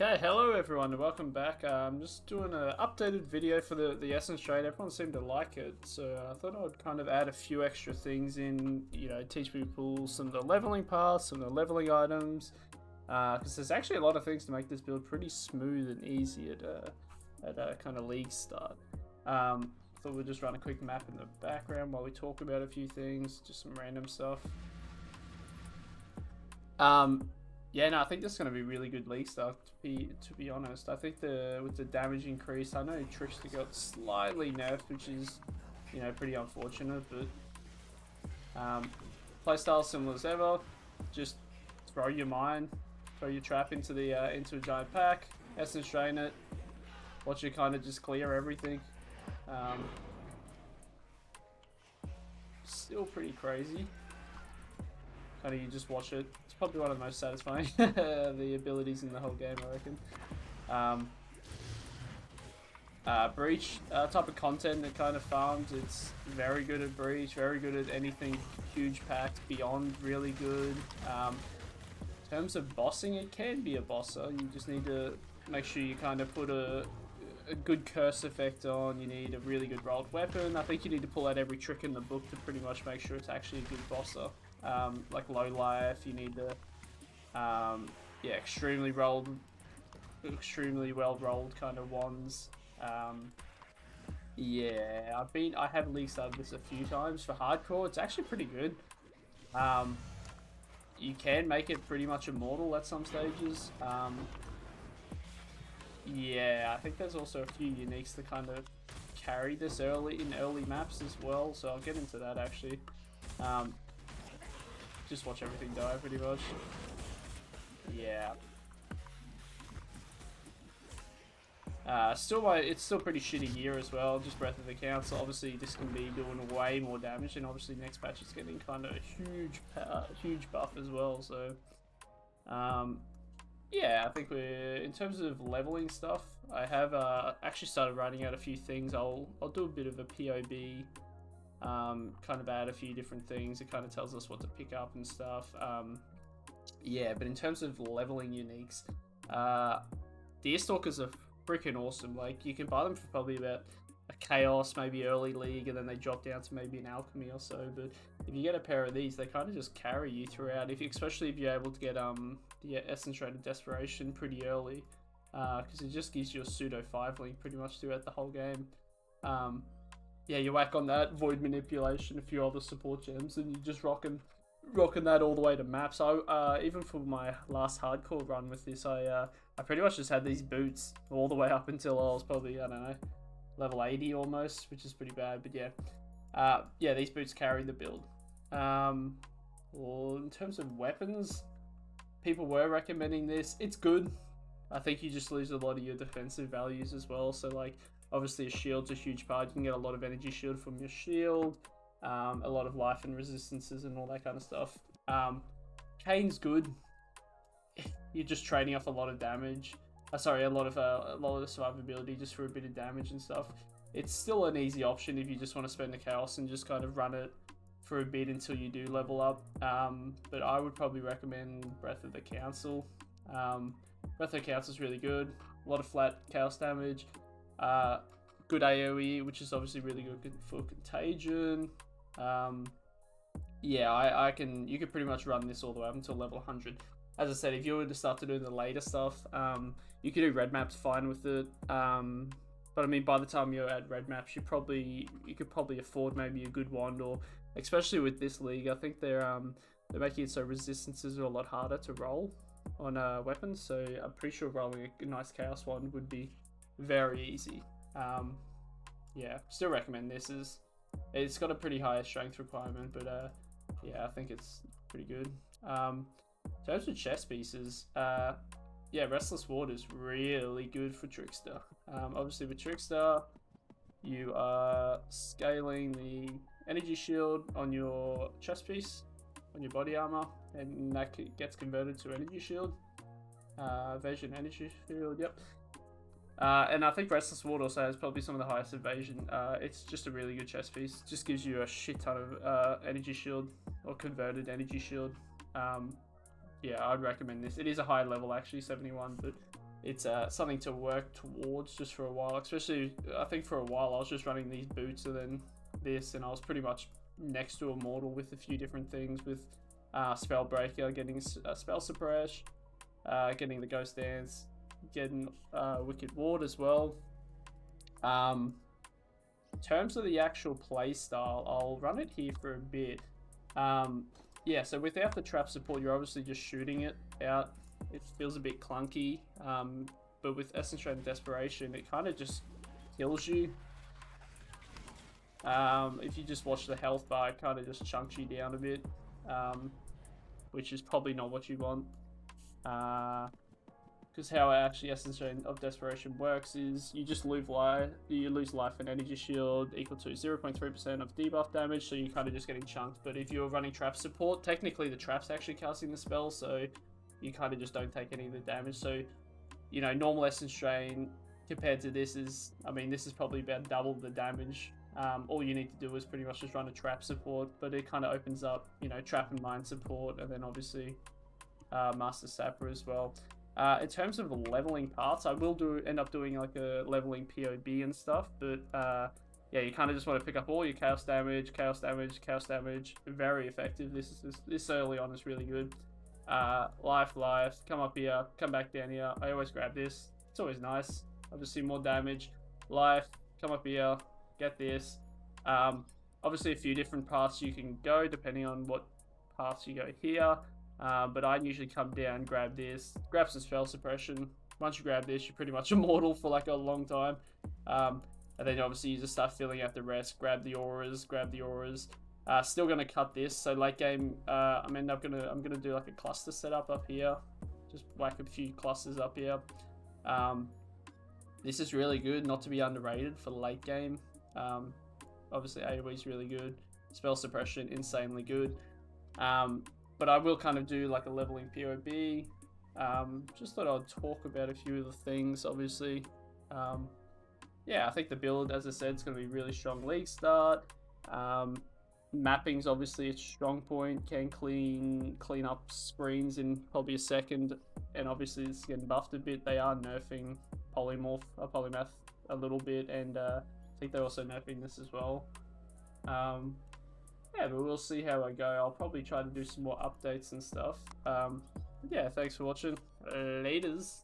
Okay, hello everyone and welcome back. I'm just doing an updated video for the Essence Trade. Everyone seemed to like it, so I thought I would kind of add a few extra things in, teach people some of the leveling paths, some of the leveling items, because there's actually a lot of things to make this build pretty smooth and easy at a kind of league start. Thought we'd just run a quick map in the background while we talk about a few things, just some random stuff. Yeah, no, I think this is going to be really good league stuff, to be honest. I think with the damage increase, I know Trickster got slightly nerfed, which is, pretty unfortunate, but playstyle similar as ever. Just throw your mine, throw your trap into a giant pack, essence drain it, watch it kind of just clear everything. Still pretty crazy. Kind of you just watch it. It's probably one of the most satisfying the abilities in the whole game, I reckon. Breach type of content that kind of farms. It's very good at Breach, very good at anything huge packed, beyond really good. In terms of bossing, it can be a bosser. You just need to make sure you kind of put a good curse effect on. You need a really good rolled weapon. I think you need to pull out every trick in the book to pretty much make sure it's actually a good bosser. Like low life, you need the extremely well rolled kind of wands. I have league started this a few times for hardcore. It's actually pretty good. You can make it pretty much immortal at some stages. I think there's also a few uniques to kind of carry this early maps as well, so I'll get into that actually. Just watch everything die pretty much. Yeah. It's still pretty shitty gear as well, just Breath of the Council. Obviously this can be doing way more damage, and obviously next patch is getting kind of a huge buff as well, so I think in terms of leveling stuff, I have actually started writing out a few things. I'll do a bit of a POB, kind of add a few different things. It kind of tells us what to pick up and stuff. But in terms of leveling uniques, Deerstalkers are freaking awesome. Like, you can buy them for probably about a Chaos, maybe early league, and then they drop down to maybe an Alchemy or so. But if you get a pair of these, they kind of just carry you throughout. Especially if you're able to get the Essence Rated Desperation pretty early, because it just gives you a pseudo 5-link pretty much throughout the whole game. You whack on that, Void Manipulation, a few other support gems, and you're just rocking that all the way to map. So even for my last hardcore run with this, I pretty much just had these boots all the way up until I was probably, I don't know, level 80 almost, which is pretty bad. But these boots carry the build. Well, in terms of weapons, people were recommending this. It's good. I think you just lose a lot of your defensive values as well. So like, obviously a shield's a huge part. You can get a lot of energy shield from your shield, a lot of life and resistances and all that kind of stuff. Kane's good. You're just trading off a lot of damage. A lot of survivability just for a bit of damage and stuff. It's still an easy option if you just want to spend the chaos and just kind of run it for a bit until you do level up. But I would probably recommend Breath of the Council. Breath of the Council is really good. A lot of flat chaos damage. Good AoE, which is obviously really good for Contagion. You could pretty much run this all the way up until level 100. As I said, if you were to start to do the later stuff, you could do red maps fine with it. But I mean, by the time you're at red maps, you could probably afford maybe a good wand, or especially with this league, I think they're making it so resistances are a lot harder to roll on weapons. So I'm pretty sure rolling a nice chaos wand would be very easy. Still recommend this. It's got a pretty high strength requirement, but I think it's pretty good. In terms of chest pieces, Restless Water is really good for Trickster. Obviously with Trickster, you are scaling the energy shield on your chest piece, on your body armor, and that gets converted to energy shield. Evasion energy shield, yep. And I think Restless Water also has probably some of the highest evasion. It's just a really good chest piece. Just gives you a shit ton of energy shield, or converted energy shield. Yeah, I'd recommend this. It is a high level actually, 71, but it's something to work towards just for a while. Especially, I think for a while I was just running these boots and then this, and I was pretty much next to Immortal with a few different things, with Spellbreaker, getting Spell Suppress, getting the Ghost Dance, getting Wicked Ward as well. In terms of the actual play style, I'll run it here for a bit. Yeah, so without the trap support, you're obviously just shooting it out. It feels a bit clunky, but with Essence Drain and Desperation, it kind of just kills you. If you just watch the health bar, it kind of just chunks you down a bit, which is probably not what you want. Because how actually Essence Drain of Desperation works is you just lose life and energy shield equal to 0.3% of debuff damage, so you're kind of just getting chunked. But if you're running trap support, technically the trap's actually casting the spell, so you kind of just don't take any of the damage. So, you know, normal Essence Drain compared to this is, I mean, this is probably about double the damage. All you need to do is pretty much just run a trap support, but it kind of opens up, you know, trap and mine support, and then obviously Master Sapper as well. In terms of the leveling parts, I will end up doing like a leveling PoB and stuff, but yeah, you kind of just want to pick up all your chaos damage, chaos damage, chaos damage. Very effective. This early on is really good. Life, come up here, come back down here. I always grab this. It's always nice. Obviously more damage. Life, come up here, get this. Obviously a few different paths you can go depending on what paths you go here. But I usually come down, grab this, grab some spell suppression. Once you grab this, you're pretty much immortal for like a long time. And then obviously you just start filling out the rest, grab the auras. Still gonna cut this, so late game, I'm gonna do like a cluster setup up here. Just whack a few clusters up here. This is really good, not to be underrated for late game. Obviously AoE is really good. Spell suppression, insanely good. But I will kind of do like a leveling PoB. Just thought I'd talk about a few of the things, obviously. Yeah, I think the build, as I said, is going to be really strong league start. Mapping's obviously a strong point. Can clean up screens in probably a second. And obviously it's getting buffed a bit. They are nerfing Polymath a little bit. And I think they're also nerfing this as well. Yeah, but we'll see how I go. I'll probably try to do some more updates and stuff. Yeah, thanks for watching. Laters.